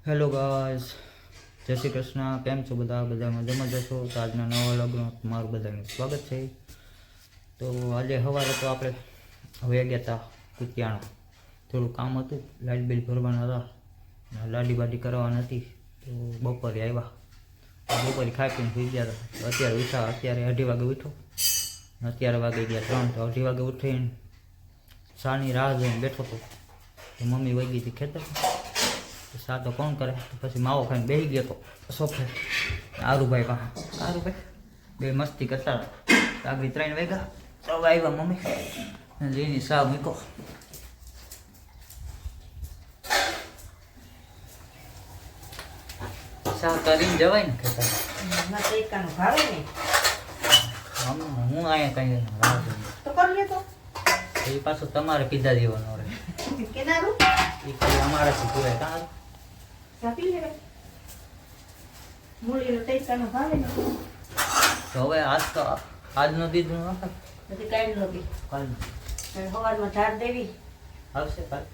Hello guys, જય શ્રી કૃષ્ણ. કેમ છો બધા મજામાં જશો? તો આજના નવા વ્લોગમાં તમારું બધાનું સ્વાગત છે. તો આજે સવારે તો આપણે હવે ગયા હતા કુતિયાણા. થોડું કામ હતું, લાઇટ બિલ ભરવાના હતા, લાડી બાડી કરવાની હતી. તો બપોરે આવ્યા, બપોરે ખાઈ પીને સુઈ ગયા હતા. અત્યારે ઉઠા, અત્યારે 2:30 વાગે ઉઠો, અત્યારે વાગે ગયા 3. તો 2:30 વાગે ઉઠીને શાની રાહ જોઈને બેઠો હતો. તો મમ્મી વહી ગઈ હતી ખેતર. સા તો કોણ કરે, પછી માવો ખાઈને બેસી ગયો તો સોફે આરુભાઈ પાસે. આરુભાઈ બે મસ્તી કરતા આગળ 3 વાગ્યા. તો આવ્યા મમ્મી લઈને સા મૂકો. સા કરીને જવાય ને ખેતર. હું અહીંયા કઈ રાહ જોઉં એ પાછું તમારે પીધા દેવાનો રહે એ કઈ અમારાથી પૂરે કાં. તો હવે આજનો દીધ નું આવશે કાલ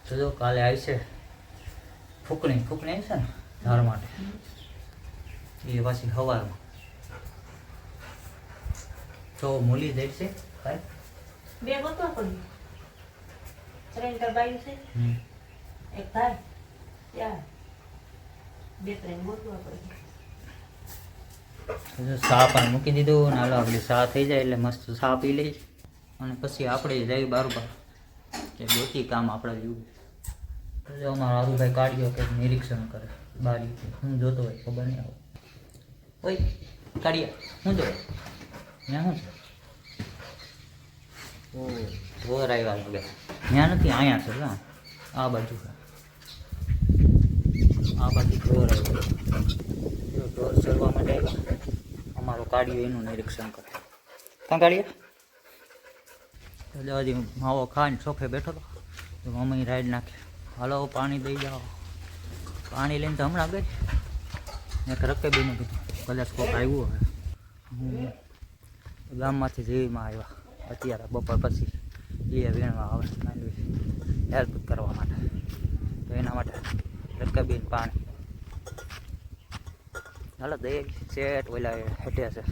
તો જો કાલે આવશે ફૂકણી આવશે ને ધાર માટે. એ પાછી સવારમાં તો મૂલી દેશે કાંઈ બે ગોતવા પડ્યું. 3 ટબાયું છે, એક ભાઈ ત્યાં 2-3 ગોતવા પડ્યું. સા પણ મૂકી દીધું ને હાલો આપણી સા થઈ જાય એટલે મસ્ત સા પી લઈ અને પછી આપણે જઈએ બારોબાર કે ગોતી કામ આપણા જેવું. જો અમારો આરુભાઈ કાઢ્યો કે નિરીક્ષણ કરે બારી, હું જોતો હોય ખબર નહીં આવે. ઓય કાઢ્યા હું જોવે ત્યાં શું છે? ઓ ઢોર આવ્યા લાગે. ત્યાં નથી, અહીંયા છે. આ બાજુ છે, આ બાજુ ઢોર આવ્યા. ઢોર ચરવા માટે આવ્યા. અમારો કાઢ્યો એનું નિરીક્ષણ કરે. ક્યાં કાઢ્યા? હજી માવો ખાઈને સોફે બેઠો હતો તો મમ્મી રાઈડ નાખે. હાલો પાણી દઈ જાઓ. પાણી લઈને તો હમણાં ગઈ એક રકેબીને કીધું કદાચ કોક આવ્યું હોય. ગામમાંથી જેવીમાં આવ્યા અત્યારે બપોર પછી. એ વીણવા આવે માંડવી હેલ્પ કરવા માટે. તો એના માટે રકેબીન પાણી હાલો દઈ સેટ ઓલા હેઠે છે.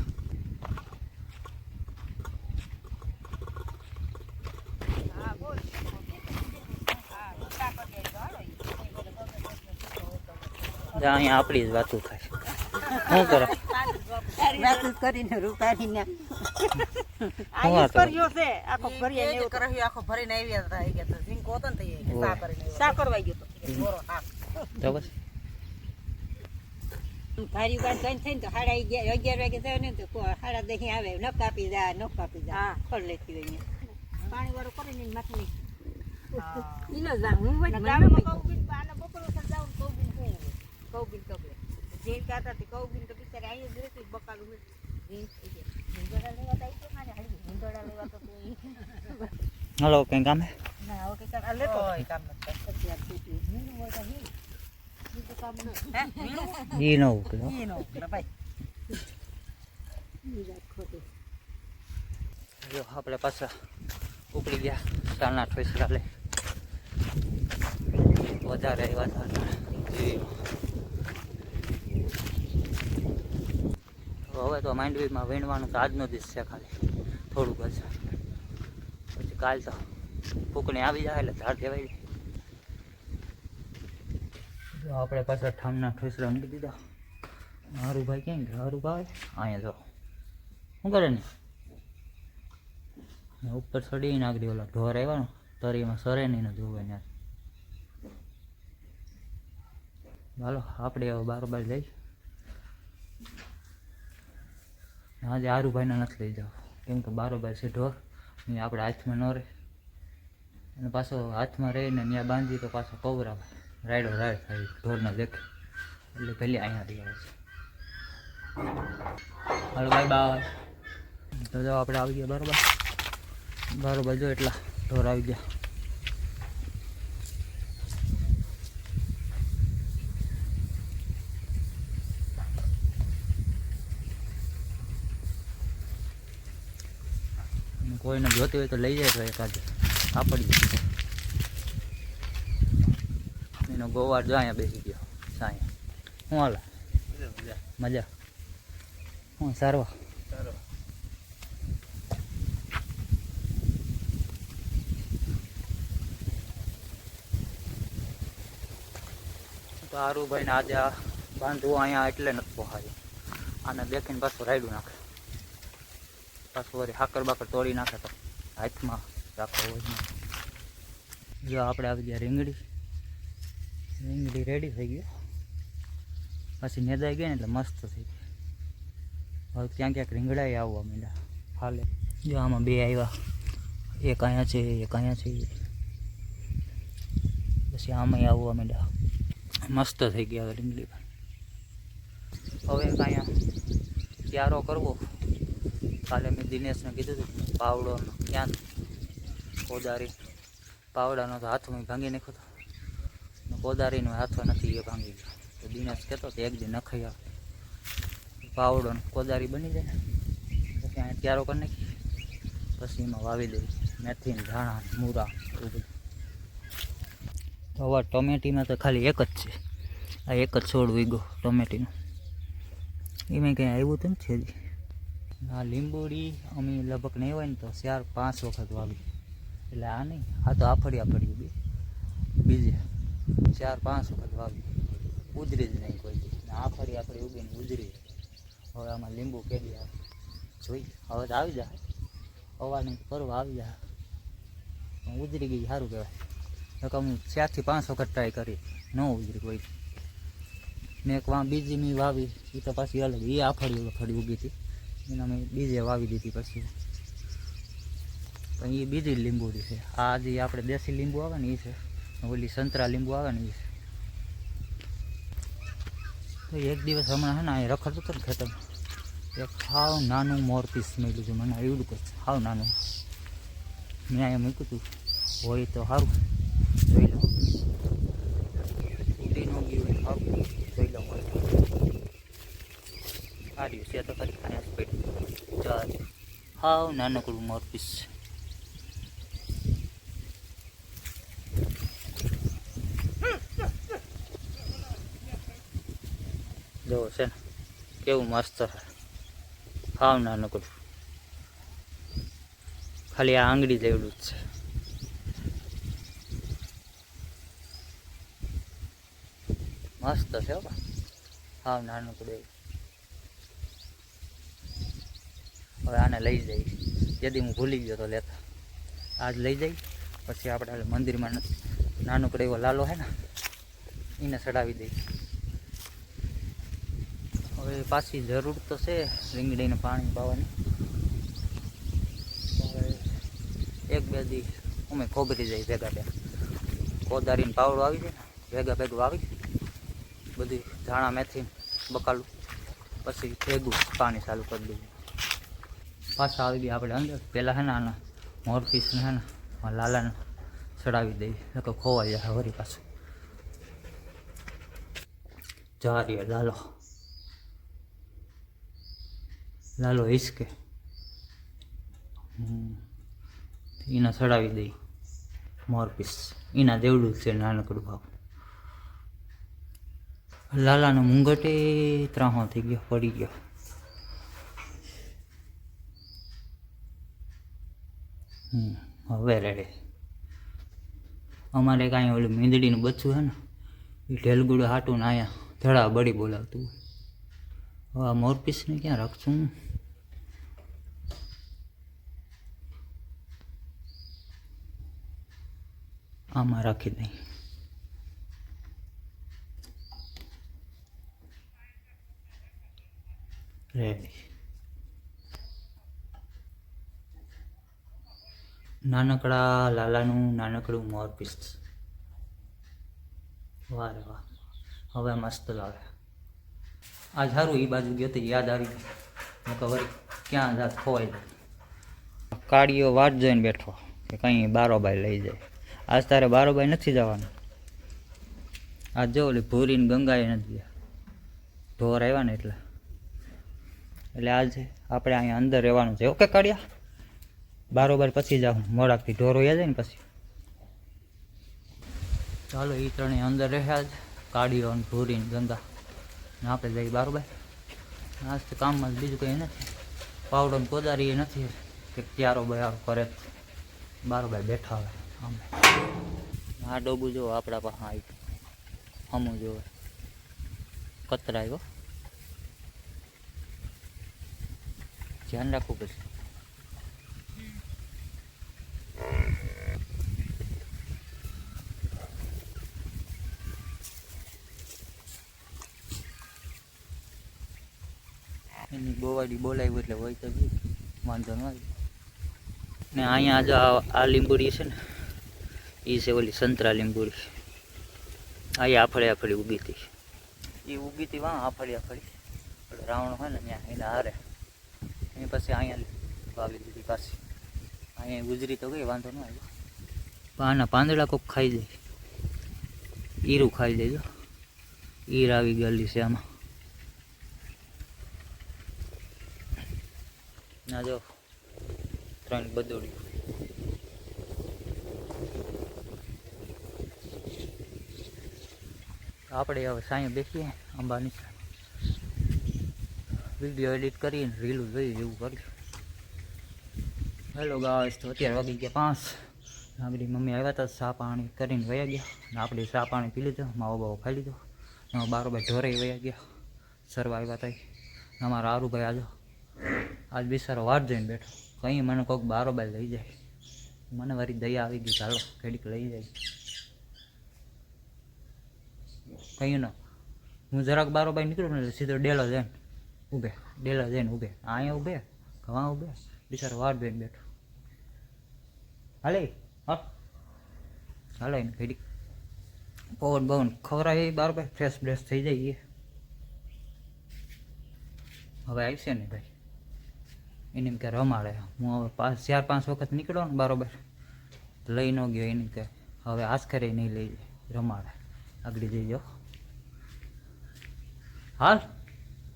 અહીંયા આપણી જ વાતો થાય. શું કરે વાતો કરીને રૂપારીને આખો ભરીને આવ્યા હતા. ઝીંકો હતો ને સા કરવા ગયો તો બસ ભારી વાત થઈને તો 11:30 વાગે જાય ને તો 10:30 આવે. ન કાપી જા ખોલ લેતી હોય પાણી વાળું કરીને માથે નહીં જાઉં કૌબીન કબલે જીન કાતા હતી. કૌબીન તો બિચારી અહીંયા જ રહેતી બકાલું હિંદોડા લેવા તો હાલો કઈ કામે ના હવે કઈ કામ લેતો કામ નથી. ઈ ન ઉકલો ભાઈ જો આપણે પાછા ઉપડી ગયા. સાલના ઠોસરા લે વધારે હવે તો માંડવીમાં વીણવાનું તો આજનો દિવસ છે ખાલી થોડુંક જ. પછી કાલ તો ફૂકણી આવી જાય એટલે ઝાડ દેવાય. જો આપણે પાછા ઠામના ઠોસરા મૂકી દીધા. હારું ભાઈ ક્યાં ગયા? હારું ભાઈ અહીંયા જો શું કરે ને ઉપર ચડી નાખી ઓલા ઢોર આવ્યા ને તરીમાં સરે નહીં ને જોવે ને. હાલો આપણે હવે બારોબાર જઈ. આજે આરુભાઈને નથી લઈ જાવ કેમ કે બારોબાર છે ઢોર એ આપણે હાથમાં ન રહે. અને પાછો હાથમાં રહીને ત્યાં બાંધી તો પાછો પવરાવે રાઈડો રાઈડ થાય ઢોરના દેખે એટલે પહેલી અહીંયા રહી આવે છે. હાલો બાય બાય. તો જો આપણે આવી ગયા બારોબાર જો એટલા ઢોર આવી ગયા. કોઈને જોતી હોય તો લઈ જાય તો એકાદ આપડી એનો ગોવાર જો અહીંયા બેસી ગયો સાંઈ શું હાલે મજા હું સારવા તો હારુભાઈ ને આજે આ બાંધવું અહીંયા એટલે નથી પહોંચાયું આને દેખીને પાછું રાયડું નાખે પાછું વળી હાકર બાકર તોડી નાખે તો હાથમાં રાખવો હોય જો આપણે આવી ગયા રીંગણી રેડી થઈ ગયો પછી નેદાઈ ગઈ ને એટલે મસ્ત થઈ ગઈ હવે ક્યાં ક્યાંક રીંગણાઈ આવવા માંડ્યા હાલે જો આમાં બે આવ્યા એક અહીંયા છે એક અહીંયા છે પછી આમાંય આવવા માંડ્યા મસ્ત થઈ ગયા રીંગણી હવે અહીંયા ક્યારો કરવો કાલે મેં દિનેશને કીધું હતું પાવડો ક્યાં કોદારી પાવડાનો તો હાથમાં ભાંગી નાખ્યો હતો કોદારીનો હાથો નથી એ ભાંગી ગયો તો દિનેશ કહેતો તો એક દી નખાઈ આવે પાવડો કોદારી બની જાય ને પછી અહીંયા ક્યારો કરી નાખી પછી એમાં વાવી દઈ મેથી ધાણા મૂરા એવું બધું હવે ટોમેટીમાં તો ખાલી એક જ છે આ એક જ છોડ ઉગ્યો ટોમેટીનો એમાં કંઈ આવ્યું તો નથી હજી આ લીંબોડી અમે લગભગ નહીં હોય ને તો 4-5 વખત વાવી એટલે આ નહીં આ તો આફળ્યું બીજે 4-5 વખત વાવી ઉજરી જ નહીં કોઈ આફળી ઉગીને ઉજરી હવે આમાં લીંબુ કેદી આવે જોઈ હવે તો આવી જાય હવાની પરવા આવી જાય ઉજરી ગઈ સારું કહેવાય તો હું 4-5 વખત ટ્રાય કરી ન ઉજરી કોઈ ને એક વાં બીજી મેં વાવી એ તો પાછી અલગ એ આફળી ઉગી હતી એના મેં બીજે વાવી દીધી પછી પણ એ બીજી લીંબુડી છે આ જે આપણે દેશી લીંબુ આવે ને એ છે ઓલી સંતરા લીંબુ આવે ને એ છે તો એક દિવસ હમણાં છે ને અહીં રખડતો હતો ને ખેતરમાં એક હાવ નાનું મોરપીસ મળ્યું છે મને એવડું કહે હાવ નાનું મેં અહીંયા મૂક્યું હતું હોય તો સારું જોઈ લો ઉડી ન ગયું હોય સારું જોઈ લો કાઢ્યું છે તો ખરી અહીંયા સ્પીડ ચાલ હાવ નાનકડું મોરપીસ જોવો છે ને કેવું મસ્ત છે હાવ નાનકડું ખાલી આ આંગળી જેવડું જ છે મસ્ત છે હાવ નાનકડું એવું હવે આને લઈ જઈ જેથી હું ભૂલી ગયો તો લેતા આજ લઈ જઈ પછી આપણે મંદિરમાં નાનકડો એવો લાલો છે ને એને ચડાવી દઈ હવે પાછી જરૂર તો છે રીંગણીને પાણી પાવાની હવે 1-2 દી અમે ખોબરી જાય ભેગા કોદારીને પાવડો આવી જાય ને ભેગું આવી બધી ધાણા મેથી બકાલું પછી ભેગું પાણી ચાલુ કરી દઈએ પાછા આવી ગયા આપણે અંદર પહેલાં છે ને આના મોરપીસને છે ને લાલાને ચડાવી દઈએ એટલે ખોવાઈ જાય વળી પાછું જારીએ લાલો હિસકે એને ચડાવી દઈ મોરપીસ એના દેવડું છે નાનકડું ભાવ લાલાનો મુંગટે ત્રાહો થઈ ગયો પડી ગયો હવે રેડે અમારે કાંઈ ઓલું મીંદડીનું બચ્ચું છે ને એ ઢેલગુડું હાટું ને અહીંયા ધડા બળી બોલાવતું હવે આ મોરપીસને ક્યાં રાખશું આમાં રાખી દઈ રેડી નાનકડા લાલાનું નાનકડું મોરપીસ વાહ રે વાહ હવે મસ્ત લાગે આ સારું એ બાજુ ગયો તો યાદ આવી ગયું કે વળી ક્યાં જાત ખોવાઈ જાય કાળીઓ વાટ જોઈને બેઠો કે કંઈ બારોબાઈ લઈ જાય આજ તારે બારોબાઈ નથી જવાનું આજ જો ઓલી ભૂરીને ગંગાએ નથી ગયા ઢોર આવ્યા ને એટલે આજે આપણે અહીંયા અંદર રહેવાનું છે ઓકે કાળિયા બારોબાર પછી જાઉં મોડાકથી ઢોર હોયા જાય ને પછી ચાલો એ ત્રણેય અંદર રહ્યા જ, કાળીઓ અને ભૂરી ને ગંગા ને આપણે જઈએ બારોબાર. આજ તો કામમાં બીજું કંઈ નથી, પાવડો ને કોદારી એ નથી કે ક્યારો બયારો કરે બારોબાર બેઠા હોય આમ. આ ડોબું જો આપણા પાસે આવી હમું જોવે કતરાયો, ધ્યાન રાખવું પડશે. એની બોવાડી બોલાવ્યું એટલે હોય તો બી વાંધો ન આવે. ને અહીંયા જો આ લીંબુડી છે ને, એ છે ઓલી સંતરા લીંબુડી. અહીંયા આફળી ઊગી હતી, એ ઊગી હતી વાં આફળી રાવણ હોય ને ત્યાં એને હારે એની પછી અહીંયા વાવી દીધી પાછી. અહીંયા ગુજરી તો ગઈ, વાંધો ન આવ્યો. આના પાંદડા કોક ખાઈ જાય, ઈરું ખાઈ જાય. જો ઈર આવી ગયેલી છે આમાં. ના જો 3 બદોડી. આપણે હવે સાંજે બેસીએ અંબાની, વિડીયો એડિટ કરીને રીલું જોઈએ એવું કર્યું. હેલો ગાઈસ, તો અત્યારે વાગી ગયા 5. આપણી મમ્મી આવ્યા હતા, ચા પાણી કરીને વયા ગયા. ને આપણે ચા પાણી પી લીધો, માવો બાવો ખાઈ લીધો. બારોબાર ઢોરે વયા ગયા, સરવા આવ્યા હતા. અમારા આરુભાઈ આજો આજ બિચારો વાટ જઈને બેઠો, કંઈ મને કોઈક બારોબાર લઈ જાય. મને વારી દયા આવી ગઈ, ચાલો ઘડીક લઈ જાય. કંઈ ન, હું જરાક બારોબાર નીકળું ને સીધો ડેલો જઈને ઊભે, અહીંયા ઊભે ઘણા ઊભે, બિચારો વાટ જોઈને બેઠો. હાલે હાલે ને ઘડીક પવન બવન ખવરાય બારોબાર, ફ્રેશ બ્રેશ થઈ જાય. હવે આવશે ને ભાઈ, એને એમ કે રમાડે. હું હવે 4-5 વખત નીકળ્યો ને બારોબાર, લઈ ન ગયો. એને કે હવે આસ્કરે નહીં લઈ જાય, રમાડે. આગળ જઈજો. હાલ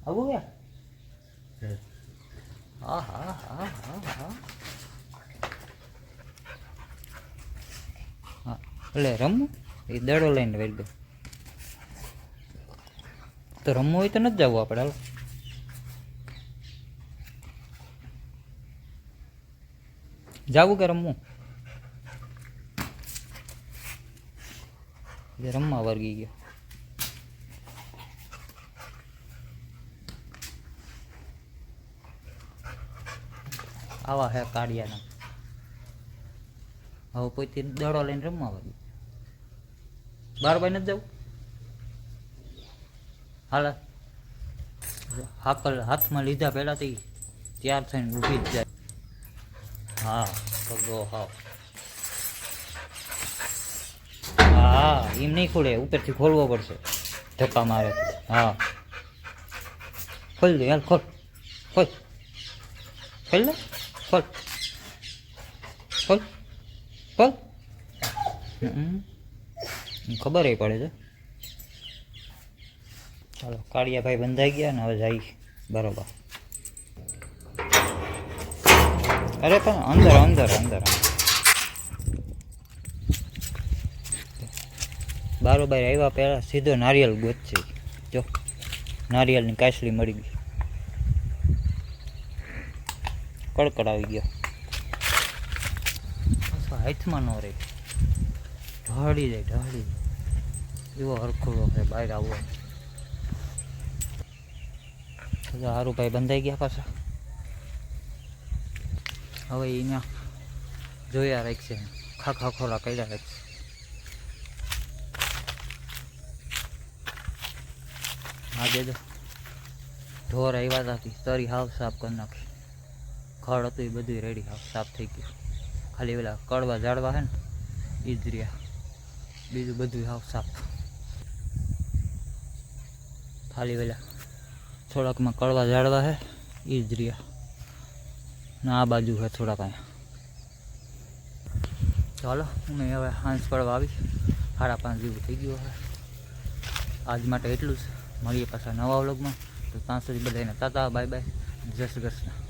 આવું ગયા. હા હા હા હા હા હા, એટલે રમવું એ દડો લઈને વેલ ગયો તો રમવું હોય તો નથી જવું આપણે. હાલો જાવું કે રમવું? રમવા વર્ગી ગયો. આવા હે કાઢિયાના. હવે પોતે દડો લઈને રમવા વર્ગી. બારોબાર નથી જવું? હાલ હાકલ હાથમાં લીધા પહેલાંથી તૈયાર થઈને ઊભી જ જાય. હા પગો હાવ. હા એમ નહીં ખોલે, ઉપરથી ખોલવો પડશે, ધક્કા મારે. હા ખોલ દે, હાલ ખોલ ખોલ ખોલ ને, ખોલ ખોલ ખોલ. ખબર એ પડે છે. ચાલો કાળિયા ભાઈ બંધાઈ ગયા ને હવે જાય બરોબર. અરે પણ અંદર અંદર અંદર બારોબાર આવ્યા પહેલાં સીધો નારિયેલ ગોતશે. જો નારિયેલની કાસલી મળી ગઈ, કડકડ આવી ગયો. હાથમાં ન રહે, ઢળી જાય એવો હરખું છે બહાર આવવો. સારું ભાઈ બંધાઈ ગયા પાછા. હવે અહીંયા જોયા રાખશે, ખાખા ખોલા કર્યા રાખશે. આજે તો ઢોર આવ્યા હતા, તરી હાવ સાફ કરી નાખી. ખડ હતું એ બધું રેડી હાવ સાફ થઈ ગયું. ખાલી પેલા કડવા ઝાડવા છે ને એ જ રહ્યા, બીજું બધું હાવ સાફ. ખાલી પેલા થોડાકમાં કડવા ઝાડવા છે એ જ રહ્યા, ને આ બાજુ છે થોડાક અહીંયા. ચાલો અમે હવે હાંસ પડવા આવી, 5:30 જેવું થઈ ગયું હવે. આજ માટે એટલું જ. મળીએ પાછા નવા વ્લોગમાં. તો ત્યાં સુધી બધાને ટાટા બાય બાય, જય શ્રી કૃષ્ણ.